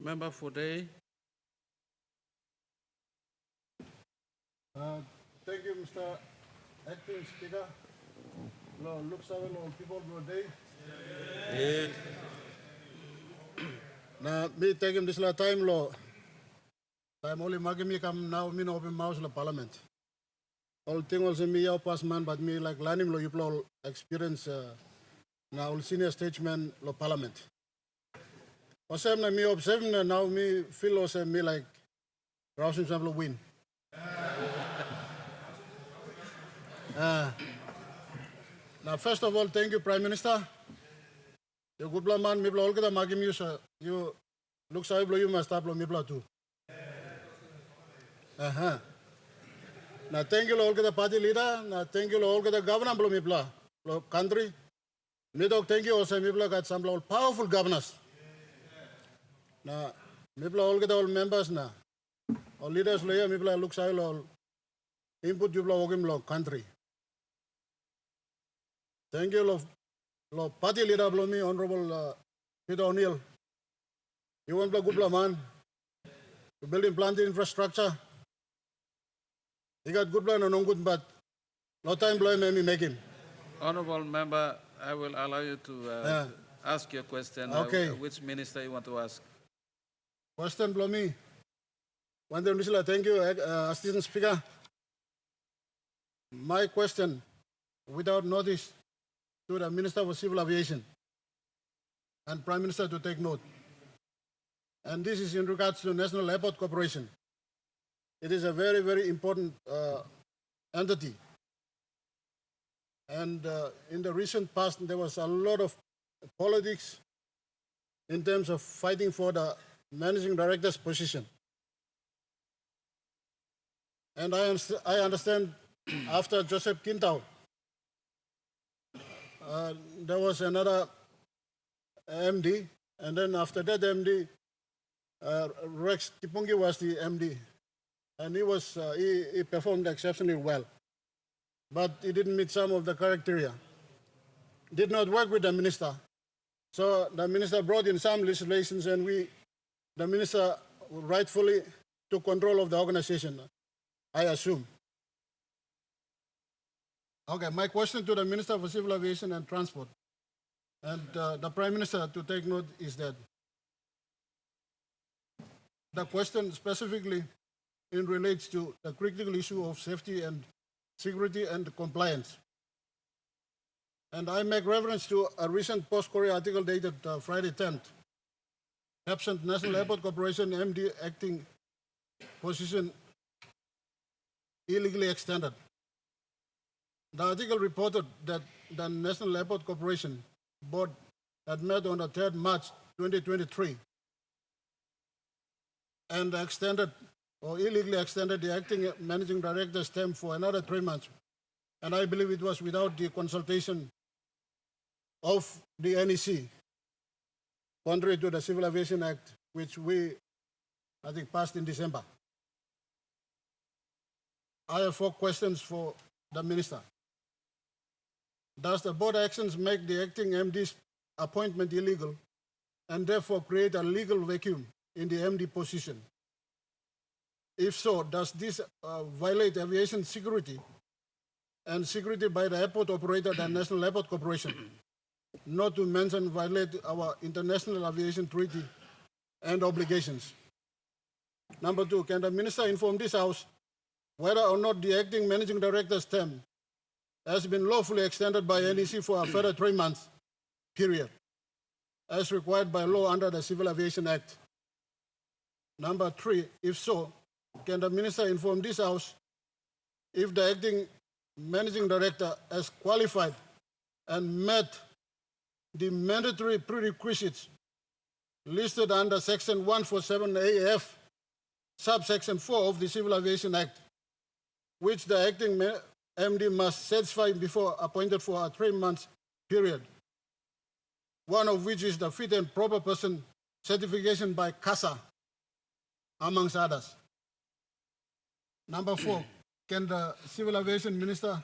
Member for Day. Thank you, Mr. Acting Speaker. Look, people today. Now, me taking this time, I'm only making me come now, me no open mouse la parliament. All thing also me out past man, but me like learning you people experience now senior statesman lo parliament. Also, me observing now me feel also me like Rousing Sample win. Now, first of all, thank you, Prime Minister. You good man, me all get magim you look sorry, you must stop me too. Now, thank you all get the party leader. Now, thank you all get the governor blow me country. Me dog thank you also me got some powerful governors. Now, me all get all members now. All leaders layer me look sorry all input you blow country. Thank you, party leader, me, Honorable Peter O'Neill. You want to good man to building plant infrastructure. You got good plan or no good, but no time blow me make him. Honorable Member, I will allow you to ask your question. Okay. Which minister you want to ask? Question blow me. One day, thank you, Assistant Speaker. My question, without notice, to the Minister for Civil Aviation and Prime Minister to take note. And this is in regards to National Airport Corporation. It is a very, very important entity. And in the recent past, there was a lot of politics in terms of fighting for the managing director's position. And I understand after Joseph Kintau, there was another MD, and then after that MD, Rex Kipungi was the MD, and he performed exceptionally well, but he didn't meet some of the criteria. Did not work with the minister, so the minister brought in some legislations, and the minister rightfully took control of the organization, I assume. Okay, my question to the Minister for Civil Aviation and Transport and the Prime Minister to take note is that the question specifically relates to the critical issue of safety and security and compliance. And I make reference to a recent Post-Korea article dated Friday 10th, absent National Airport Corporation MD acting position illegally extended. The article reported that the National Airport Corporation Board had met on the 3rd March 2023 and extended or illegally extended the acting managing director's term for another 3 months. And I believe it was without the consultation of the NEC, contrary to the Civil Aviation Act, which I think, passed in December. I have 4 questions for the Minister. Does the board actions make the acting MD's appointment illegal and therefore create a legal vacuum in the MD position? If so, does this violate aviation security and security by the airport operator, the National Airport Corporation, not to mention violate our international aviation treaty and obligations? Number 2, can the Minister inform this House whether or not the acting managing director's term has been lawfully extended by NEC for a further 3 months period, as required by law under the Civil Aviation Act? Number 3, if so, can the Minister inform this House if the acting managing director has qualified and met the mandatory prerequisites listed under Section 147AF, subsection 4 of the Civil Aviation Act, which the acting MD must satisfy before appointed for a 3 months period, one of which is the fit and proper person certification by CASA, amongst others. Number 4, can the Civil Aviation Minister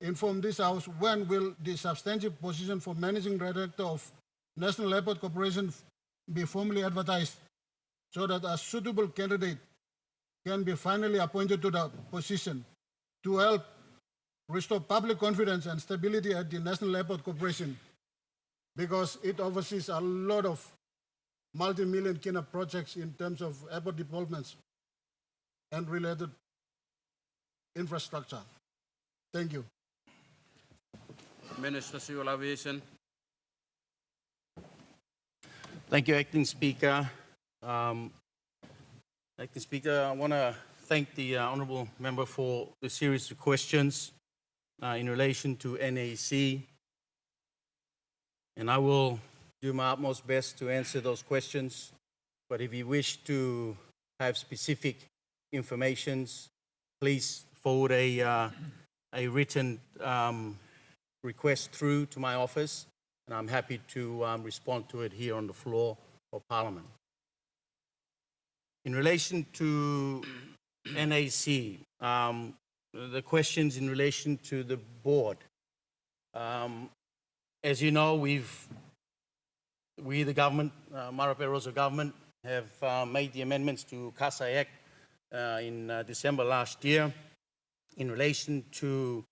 inform this House when will the substantive position for Managing Director of National Airport Corporation be formally advertised so that a suitable candidate can be finally appointed to the position to help restore public confidence and stability at the National Airport Corporation, because it oversees a lot of multi-million kind of projects in terms of airport developments and related infrastructure. Thank you. Minister Civil Aviation. Thank you, Acting Speaker. Acting Speaker, I want to thank the Honourable Member for the series of questions in relation to NAC. And I will do my utmost best to answer those questions. But if you wish to have specific information, please forward a written request through to my office, and I'm happy to respond to it here on the floor of Parliament. In relation to NAC, the questions in relation to the board. As you know, we, the government, Marape Rosa government, have made the amendments to CASA Act in December last year in relation to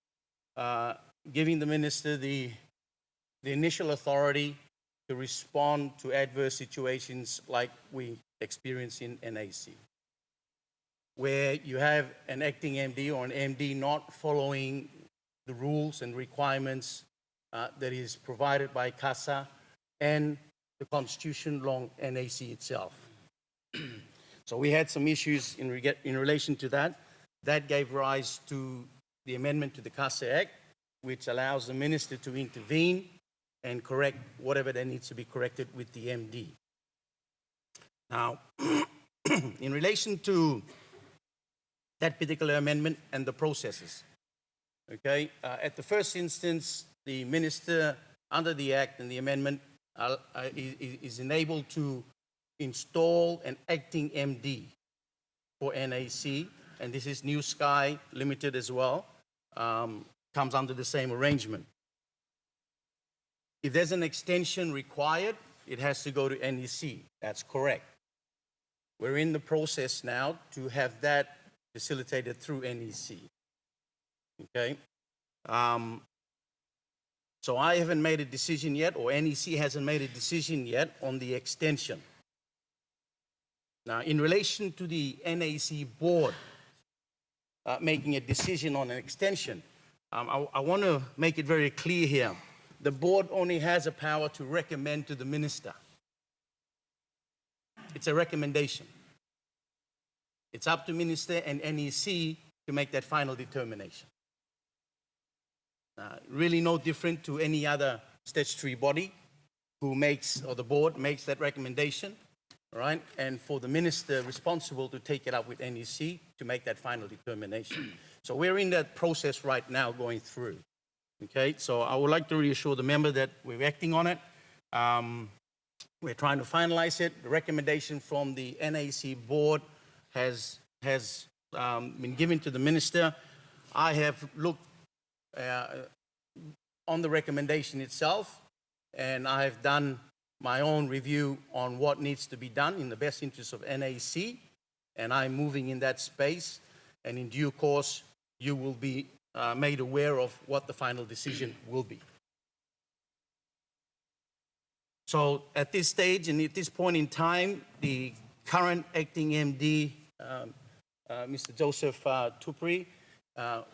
giving the minister the initial authority to respond to adverse situations like we experience in NAC, where you have an acting MD or an MD not following the rules and requirements that is provided by CASA and the constitution along NAC itself. So we had some issues in relation to that. That gave rise to the amendment to the CASA Act, which allows the minister to intervene and correct whatever that needs to be corrected with the MD. Now, in relation to that particular amendment and the processes, okay, at the first instance, the minister, under the Act and the amendment, is enabled to install an acting MD for NAC, and this is New Sky Limited as well, comes under the same arrangement. If there's an extension required, it has to go to NEC. That's correct. We're in the process now to have that facilitated through NEC. Okay? So I haven't made a decision yet, or NEC hasn't made a decision yet on the extension. Now, in relation to the NAC board making a decision on an extension, I want to make it very clear here. The board only has a power to recommend to the minister. It's a recommendation. It's up to minister and NEC to make that final determination. Really no different to any other statutory body who makes, or the board makes that recommendation, right? And for the minister responsible to take it up with NEC to make that final determination. So we're in that process right now going through. Okay, so I would like to reassure the member that we're acting on it. We're trying to finalize it. The recommendation from the NAC board has been given to the minister. I have looked on the recommendation itself, and I have done my own review on what needs to be done in the best interest of NAC, and I'm moving in that space, and in due course, you will be made aware of what the final decision will be. So at this stage and at this point in time, the current acting MD, Mr. Joseph Tupri,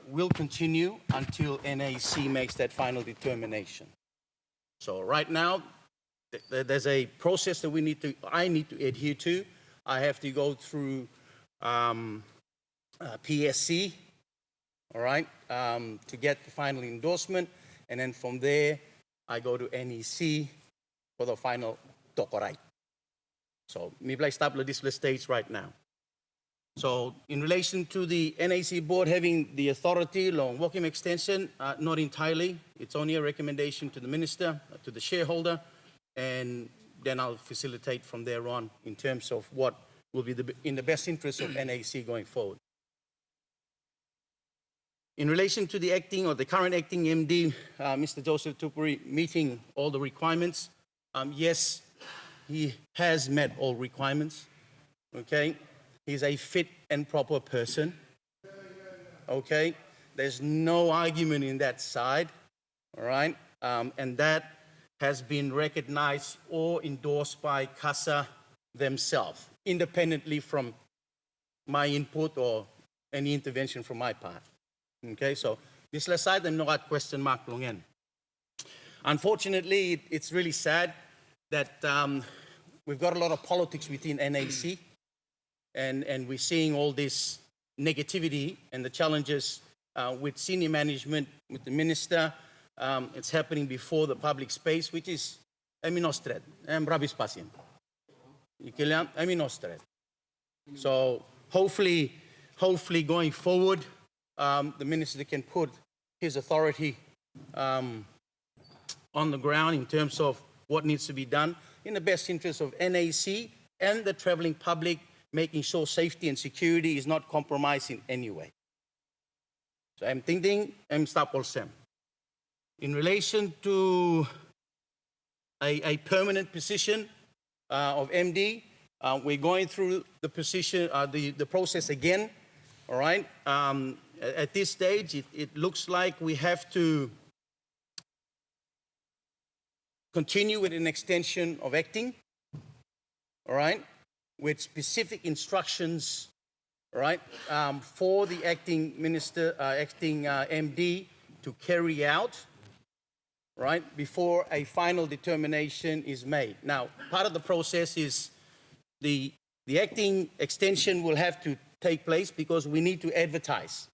will continue until NAC makes that final determination. So right now, there's a process that I need to adhere to. I have to go through PSC, all right, to get the final endorsement, and then from there, I go to NEC for the final tokorai. So, me play stable this stage right now. So, in relation to the NAC board having the authority along walk-in extension, not entirely. It's only a recommendation to the minister, to the shareholder, and then I'll facilitate from there on in terms of what will be in the best interest of NAC going forward. In relation to the acting or the current acting MD, Mr. Joseph Tupuri, meeting all the requirements, yes, he has met all requirements. okay? He's a fit and proper person, okay? There's no argument in that side, all right? And that has been recognized or endorsed by CASA themselves, independently from my input or any intervention from my part. Okay, so this aside, I'm not question mark long end. Unfortunately, it's really sad that we've got a lot of politics within NAC, and we're seeing all this negativity and the challenges with senior management, with the minister. It's happening before the public space, which is aminostred, rabis pasien. Ikilian aminostred. So hopefully going forward, the minister can put his authority on the ground in terms of what needs to be done in the best interest of NAC and the traveling public, making sure safety and security is not compromised in any way. So I'm thinking, I'm stop all Sam. In relation to a permanent position of MD, we're going through the position, the process again, all right? At this stage, it looks like we have to continue with an extension of acting, all right, with specific instructions, all right, for the acting minister, acting MD to carry out, right, before a final determination is made. Now, part of the process is the acting extension will have to take place because we need to advertise.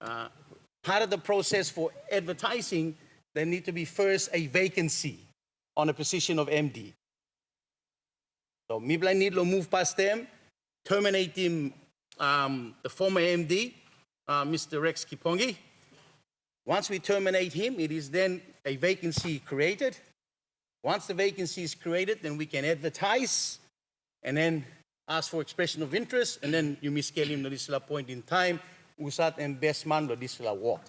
Part of the process for advertising, there need to be first a vacancy on a position of MD. So, Mibla need to move past them, terminate him, the former MD, Mr. Rex Kipongi. Once we terminate him, it is then a vacancy created. Once the vacancy is created, then we can advertise and then ask for expression of interest, and then you miscale him to this point in time, usat and best man to this walk.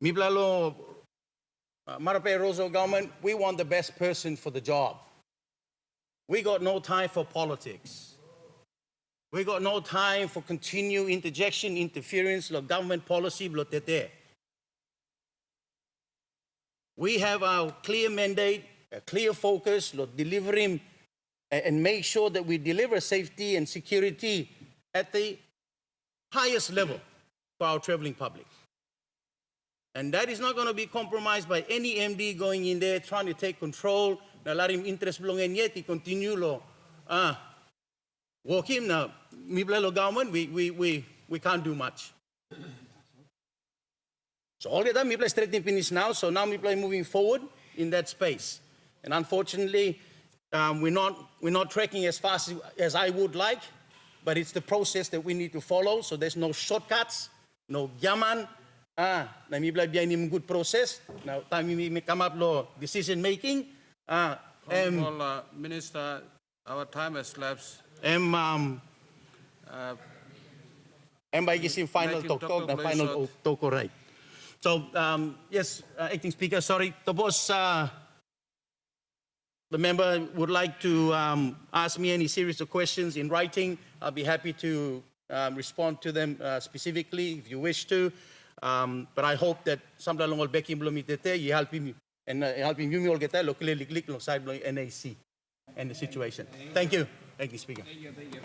Miblalo, Marape Rosso government, we want the best person for the job. We got no time for politics. We got no time for continued interjection, interference, like government policy, blah, blah, blah. We have our clear mandate, a clear focus, like delivering and make sure that we deliver safety and security at the highest level for our traveling public. And that is not going to be compromised by any MD going in there trying to take control. Na larim interest belong yet, continue lo. Walk him now. Miblalo government, we can't do much. So all of that, Mibla straightening finish now. So now Mibla moving forward in that space. And unfortunately, we're not tracking as fast as I would like, but it's the process that we need to follow. So there's no shortcuts, no yaman. Na Mibla behind him good process. Now time we come up lo decision making. Honorable Minister, our time has lapsed. By giving final talk, the final talk, right. So, yes, Acting Speaker, sorry. The member would like to ask me any series of questions in writing. I'll be happy to respond to them specifically if you wish to. But I hope that somebody along will back him you help him and helping you all get that locally side NAC and the situation. Thank you, Acting Speaker. Thank you.